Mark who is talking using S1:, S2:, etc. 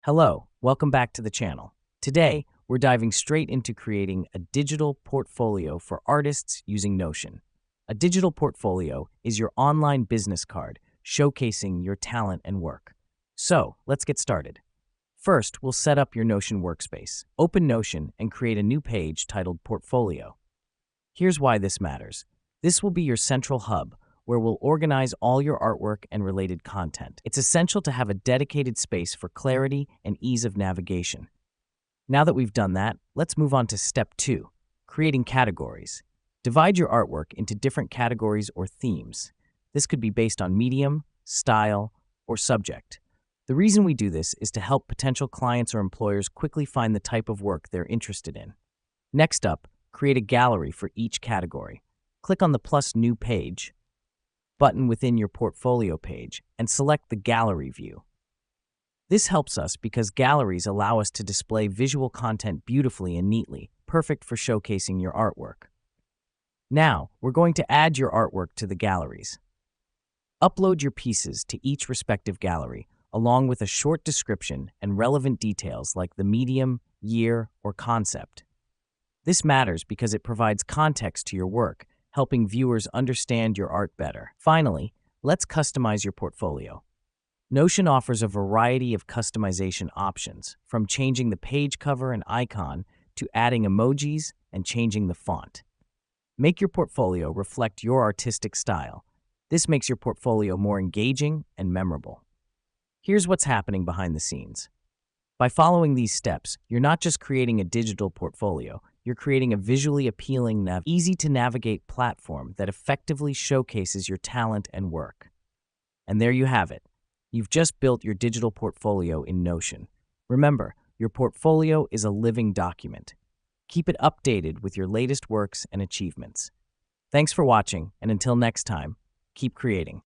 S1: Hello, welcome back to the channel. Today, we're diving straight into creating a digital portfolio for artists using Notion. A digital portfolio is your online business card showcasing your talent and work. So, let's get started. First, we'll set up your Notion workspace. Open Notion and create a new page titled Portfolio. Here's why this matters. This will be your central hub where we'll organize all your artwork and related content. It's essential to have a dedicated space for clarity and ease of navigation. Now that we've done that, let's move on to step 2, creating categories. Divide your artwork into different categories or themes. This could be based on medium, style, or subject. The reason we do this is to help potential clients or employers quickly find the type of work they're interested in. Next up, create a gallery for each category. Click on the plus New Page button within your portfolio page and select the gallery view. This helps us because galleries allow us to display visual content beautifully and neatly, perfect for showcasing your artwork. Now, we're going to add your artwork to the galleries. Upload your pieces to each respective gallery, along with a short description and relevant details like the medium, year, or concept. This matters because it provides context to your work, helping viewers understand your art better. Finally, let's customize your portfolio. Notion offers a variety of customization options, from changing the page cover and icon to adding emojis and changing the font. Make your portfolio reflect your artistic style. This makes your portfolio more engaging and memorable. Here's what's happening behind the scenes. By following these steps, you're not just creating a digital portfolio, you're creating a visually appealing, easy-to-navigate platform that effectively showcases your talent and work. And there you have it. You've just built your digital portfolio in Notion. Remember, your portfolio is a living document. Keep it updated with your latest works and achievements. Thanks for watching, and until next time, keep creating.